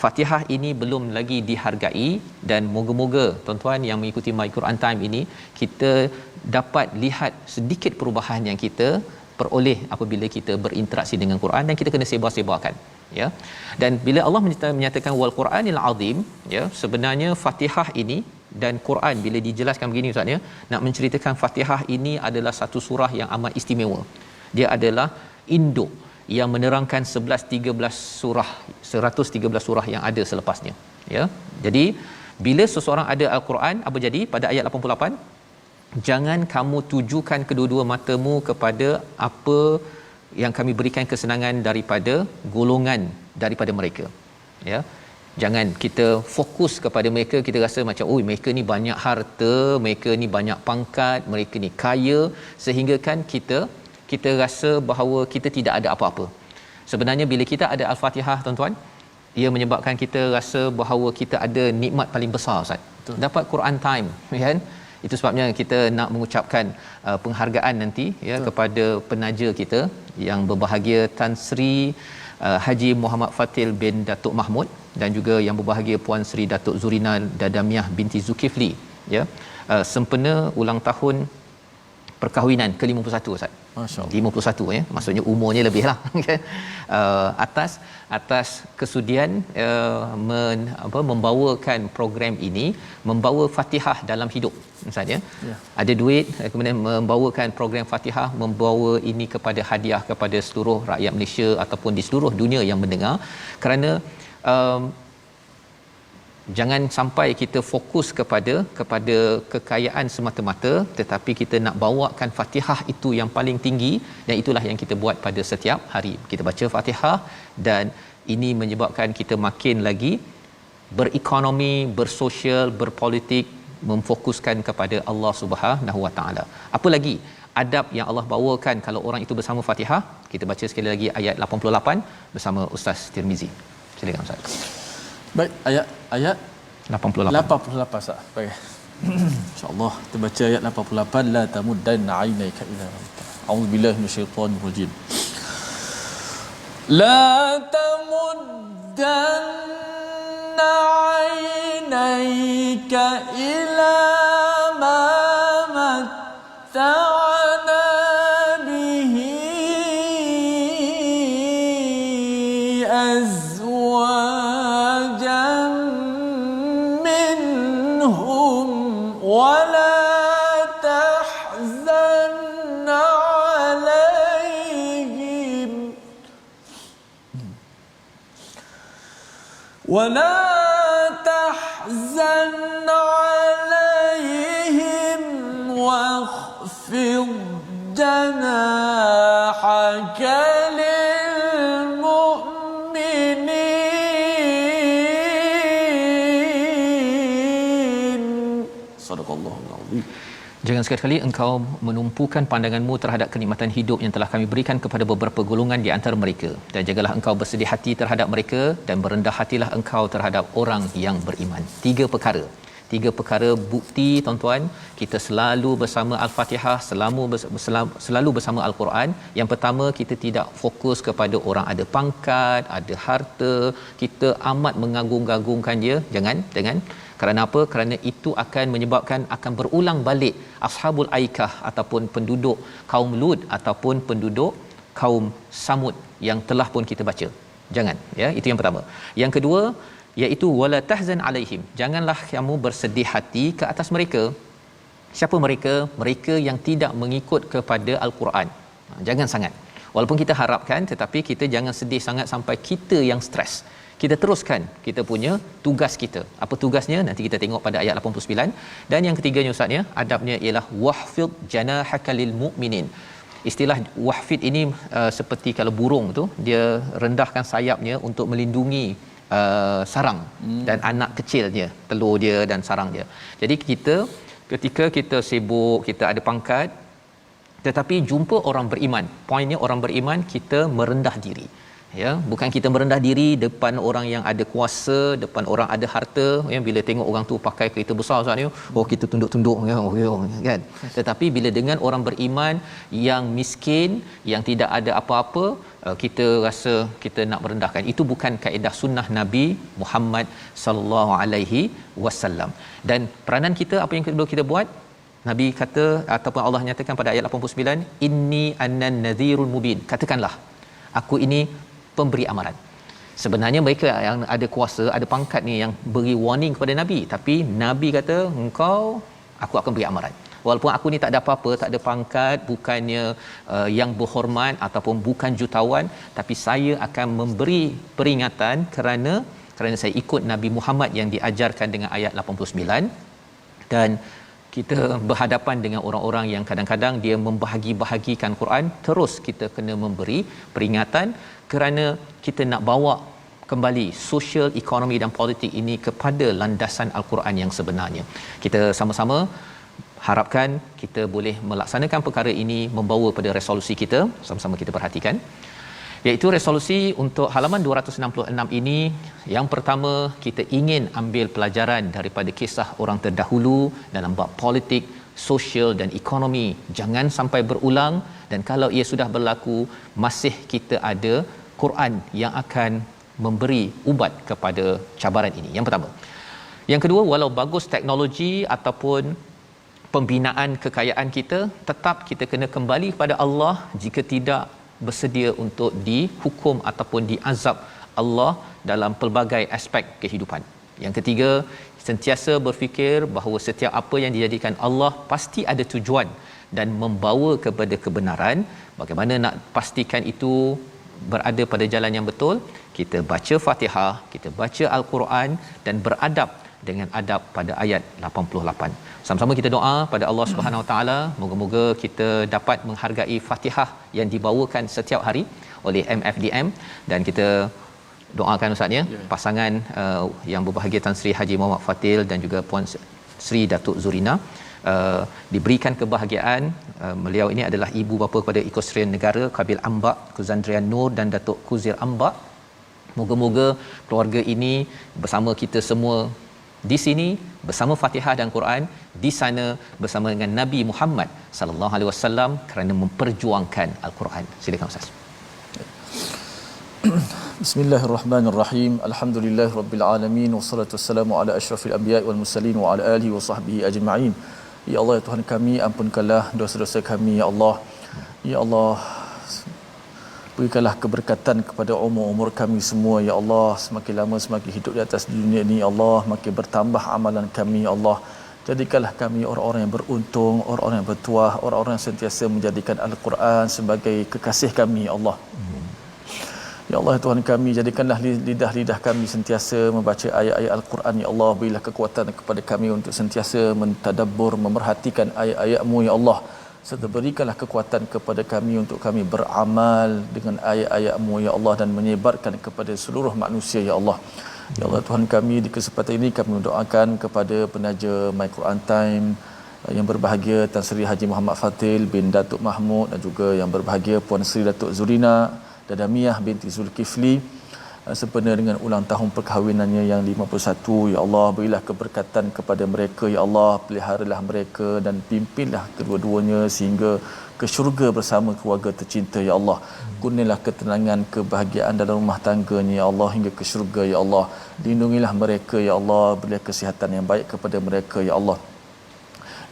Fatihah ini belum lagi dihargai. Dan moga-moga tuan-tuan yang mengikuti My Quran Time ini, kita dapat lihat sedikit perubahan yang kita peroleh apabila kita berinteraksi dengan Quran, dan kita kena sebar-sebarkan ya. Dan bila Allah menyatakan wal Quranil azim ya, sebenarnya Fatihah ini dan Quran bila dijelaskan begini Ustaz ya, nak menceritakan Fatihah ini adalah satu surah yang amat istimewa. Dia adalah induk yang menerangkan 13 surah, 113 surah yang ada selepasnya ya. Jadi bila seseorang ada al-Quran, apa jadi pada ayat 88? Jangan kamu tujukan kedua-dua matamu kepada apa yang kami berikan kesenangan daripada golongan daripada mereka ya. Jangan kita fokus kepada mereka, kita rasa macam oi mereka ni banyak harta, mereka ni banyak pangkat, mereka ni kaya, sehingga kan kita rasa bahawa kita tidak ada apa-apa. Sebenarnya bila kita ada al-Fatihah tuan-tuan, ia menyebabkan kita rasa bahawa kita ada nikmat paling besar Ustaz. Dapat Quran time kan. Itu sebabnya kita nak mengucapkan penghargaan nanti ya kepada penaja kita yang berbahagia, Tan Sri Haji Muhammad Fatil bin Datuk Mahmud, dan juga yang berbahagia Puan Sri Datuk Zurina Dadamiah binti Zulkifli ya, sempena ulang tahun perkahwinan ke-51 Ustaz. Masya-Allah. 51 ya, maksudnya umurnya lebih lah kan. Atas kesudian membawakan program ini, membawa Fatihah dalam hidup Ustaz ya. Ada duit, kemudian membawakan program Fatihah, membawa ini kepada hadiah kepada seluruh rakyat Malaysia ataupun di seluruh dunia yang mendengar. Kerana jangan sampai kita fokus kepada kekayaan semata-mata, tetapi kita nak bawakan Fatihah itu yang paling tinggi, dan itulah yang kita buat pada setiap hari. Kita baca Fatihah, dan ini menyebabkan kita makin lagi berekonomi, bersosial, berpolitik, memfokuskan kepada Allah Subhanahu Wa Taala. Apa lagi adab yang Allah bawakan kalau orang itu bersama Fatihah? Kita baca sekali lagi ayat 88 bersama Ustaz Tirmizi. Silakan Ustaz. Baik, ayat 88 Ustaz. Baik. Insya-Allah kita baca ayat 88, la tamuddanna 'ainaika ila a'udzubillahi minasyaitonir rajim. La tamuddanna 'ainaika ila ma matta'na bihi أزواجا منهم ولا تحزن عليهم واخفض جناحك للمؤمنين. صدق الله العظيم. Jangan sekali-kali engkau menumpukan pandanganmu terhadap kenikmatan hidup yang telah kami berikan kepada beberapa golongan di antara mereka, dan jagalah engkau bersedih hati terhadap mereka dan berendah hatilah engkau terhadap orang yang beriman. Tiga perkara bukti tuan-tuan kita selalu bersama Al-Fatihah, selalu bersama Al-Quran. Yang pertama, kita tidak fokus kepada orang ada pangkat, ada harta, kita amat mengagung-agungkan dia. Jangan. Kerana apa? Kerana itu akan menyebabkan akan berulang balik ashabul aikah ataupun penduduk kaum Lut ataupun penduduk kaum Samud yang telah pun kita baca. Jangan, ya, itu yang pertama. Yang kedua iaitu wala tahzan alaihim. Janganlah kamu bersedih hati ke atas mereka. Siapa mereka? Mereka yang tidak mengikut kepada Al-Quran. Jangan sangat. Walaupun kita harapkan, tetapi kita jangan sedih sangat sampai kita yang stres. Kita teruskan kita punya tugas kita. Apa tugasnya? Nanti kita tengok pada ayat 89. Dan yang ketiganya ustaznya, adabnya ialah wahfid janahaka lil mu'minin. Istilah wahfid ini seperti kalau burung tu dia rendahkan sayapnya untuk melindungi sarang dan anak kecilnya, telur dia dan sarang dia. Jadi kita ketika kita sibuk, kita ada pangkat, tetapi jumpa orang beriman, poinnya orang beriman kita merendah diri. Ya, bukan kita merendah diri depan orang yang ada kuasa, depan orang ada harta, ya, bila tengok orang tu pakai kereta besar Ustaz ni, oh kita tunduk-tunduk ya, kan. Tetapi bila dengan orang beriman yang miskin, yang tidak ada apa-apa, kita rasa kita nak merendahkan. Itu bukan kaedah sunnah Nabi Muhammad sallallahu alaihi wasallam. Dan peranan kita, apa yang kita buat? Nabi kata ataupun Allah nyatakan pada ayat 89, inni annan nadhirul mubin. Katakanlah, aku ini pemberi amaran. Sebenarnya mereka yang ada kuasa, ada pangkat ni yang beri warning kepada Nabi, tapi Nabi kata aku akan beri amaran. Walaupun aku ni tak ada apa-apa, tak ada pangkat, bukannya yang berhormat ataupun bukan jutawan, tapi saya akan memberi peringatan kerana saya ikut Nabi Muhammad yang diajarkan dengan ayat 89. Dan kita berhadapan dengan orang-orang yang kadang-kadang dia membahagi-bahagikan Quran, terus kita kena memberi peringatan kerana kita nak bawa kembali sosial, ekonomi dan politik ini kepada landasan Al-Quran yang sebenarnya. Kita sama-sama harapkan kita boleh melaksanakan perkara ini, membawa pada resolusi kita. Sama-sama kita perhatikan, iaitu resolusi untuk halaman 266 ini. Yang pertama, kita ingin ambil pelajaran daripada kisah orang terdahulu dalam bab politik, sosial dan ekonomi. Jangan sampai berulang, dan kalau ia sudah berlaku, masih kita ada Quran yang akan memberi ubat kepada cabaran ini. Yang pertama. Yang kedua, walau bagus teknologi ataupun pembinaan kekayaan kita, tetap kita kena kembali kepada Allah. Jika tidak, bersedia untuk dihukum ataupun diazab Allah dalam pelbagai aspek kehidupan. Yang ketiga, sentiasa berfikir bahawa setiap apa yang dijadikan Allah pasti ada tujuan dan membawa kepada kebenaran. Bagaimana nak pastikan itu berada pada jalan yang betul? Kita baca Fatihah, kita baca Al-Quran dan beradab dengan adab pada ayat 88. Sama-sama kita doa pada Allah Subhanahu Wa Taala, moga-moga kita dapat menghargai Fatihah yang dibawakan setiap hari oleh MFDM, dan kita doakan ustaznya pasangan yang berbahagia Tan Sri Haji Muhammad Fatil dan juga Puan Sri Datuk Zurina diberikan kebahagiaan. Beliau ini adalah ibu bapa kepada Ikosrian Negara Kabil Ambak, Kuzandrian Nur dan Datuk Kuzir Ambak. Moga-moga keluarga ini bersama kita semua di sini bersama Fatihah dan Quran, di sana bersama dengan Nabi Muhammad sallallahu alaihi wasallam kerana memperjuangkan Al-Quran. Silakan Ustaz. Bismillahirrahmanirrahim. Alhamdulillahirabbil alamin, wassalatu wassalamu ala asyrafil anbiya'i wal mursalin wa ala alihi wa sahbihi ajma'in. Ya Allah, ya Tuhan kami, ampunkanlah dosa-dosa kami ya Allah. Ya Allah, Berikanlah keberkatan kepada umur-umur kami semua ya Allah. Semakin lama semakin hidup di atas dunia ini ya Allah, makin bertambah amalan kami ya Allah. Jadikanlah kami orang-orang yang beruntung, orang-orang yang bertuah, orang-orang yang sentiasa menjadikan Al-Quran sebagai kekasih kami ya Allah. Ya Allah Tuhan kami, jadikanlah lidah-lidah kami sentiasa membaca ayat-ayat Al-Quran ya Allah. Berilah kekuatan kepada kami untuk sentiasa mentadabbur, memerhatikan ayat-ayat-Mu ya Allah. Serta berikanlah kekuatan kepada kami untuk kami beramal dengan ayat-ayat-Mu ya Allah dan menyebarkan kepada seluruh manusia ya Allah. Ya Allah Tuhan kami, di kesempatan ini kami mendoakan kepada penaja My Quran Time yang berbahagia Tan Sri Haji Muhammad Fatil bin Datuk Mahmud, dan juga yang berbahagia Puan Sri Datuk Zurina Dadamiah binti Zulkifli sempena dengan ulang tahun perkahwinannya yang 51. Ya Allah, berilah keberkatan kepada mereka ya Allah, peliharalah mereka dan pimpinlah kedua-duanya sehingga ke syurga bersama keluarga tercinta ya Allah. Kurnialah ketenangan, kebahagiaan dalam rumah tangganya ya Allah hingga ke syurga ya Allah. Lindungilah mereka ya Allah, berilah kesihatan yang baik kepada mereka ya Allah.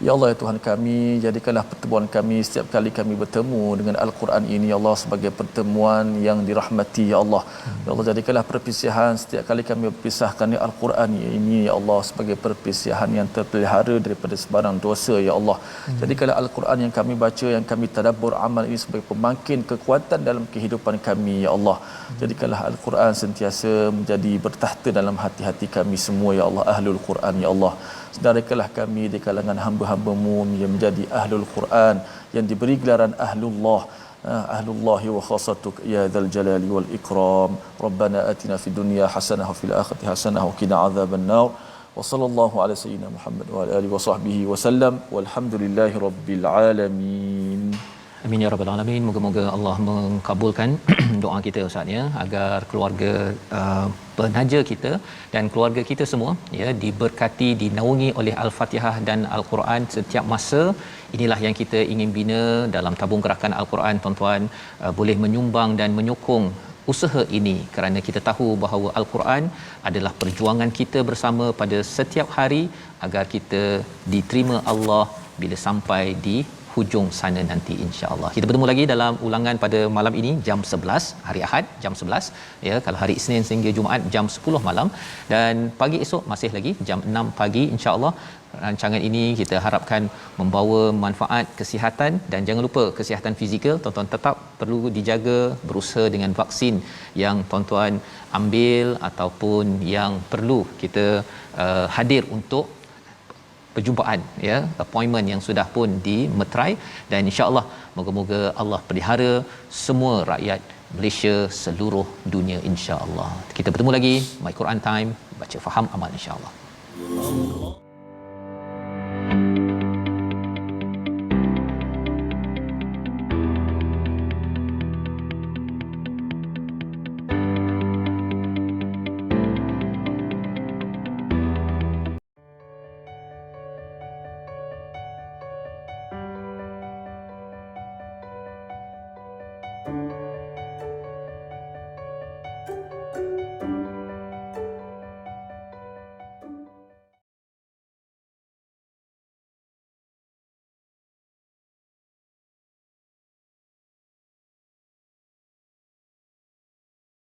Ya Allah ya Tuhan kami, jadikanlah pertemuan kami setiap kali kami bertemu dengan Al-Quran ini ya Allah sebagai pertemuan yang dirahmati ya Allah. Ya Allah, jadikanlah perpisahan setiap kali kami berpisahkan Al-Quran ini ya Allah sebagai perpisahan yang terpelihara daripada sebarang dosa ya Allah. Jadikanlah Al-Quran yang kami baca, yang kami tadabbur amal ini sebagai pembangkit kekuatan dalam kehidupan kami ya Allah. Jadikanlah Al-Quran sentiasa menjadi bertahta dalam hati-hati kami semua ya Allah, Ahlul Quran ya Allah. Sedarakanlah kami di kalangan hamba-hamba-Mu yang menjadi Ahlul Quran, yang diberi gelaran Ahlullah, Ahlullahi wa khasatuk ya dzal jalali wal ikram. Rabbana atina fid dunya hasanah wa fil akhirati hasanah wa qina adzaban nar. Wa sallallahu ala sayyidina Muhammad wa ala alihi wa sahbihi wa sallam. Walhamdulillahi rabbil alamin. Amin ya rabbal alamin. Moga-moga Allah mengabulkan doa kita Ustaz ya, agar keluarga penaja kita dan keluarga kita semua ya diberkati, dinaungi oleh Al-Fatihah dan Al-Quran setiap masa. Inilah yang kita ingin bina dalam tabung gerakan Al-Quran. Tuan-tuan boleh menyumbang dan menyokong usaha ini kerana kita tahu bahawa Al-Quran adalah perjuangan kita bersama pada setiap hari agar kita diterima Allah bila sampai di hujung sana nanti insya-Allah. Kita bertemu lagi dalam ulangan pada malam ini jam 11 hari Ahad jam 11 ya, kalau hari Isnin sehingga Jumaat jam 10 malam, dan pagi esok masih lagi jam 6 pagi insya-Allah. Rancangan ini kita harapkan membawa manfaat kesihatan, dan jangan lupa kesihatan fizikal tuan-tuan tetap perlu dijaga, berusaha dengan vaksin yang tuan-tuan ambil ataupun yang perlu kita hadir untuk perjumpaan ya, appointment yang sudah pun dimeterai, dan insya-Allah moga-moga Allah pelihara semua rakyat Malaysia, seluruh dunia insya-Allah. Kita bertemu lagi My Quran Time, baca faham amal insya-Allah.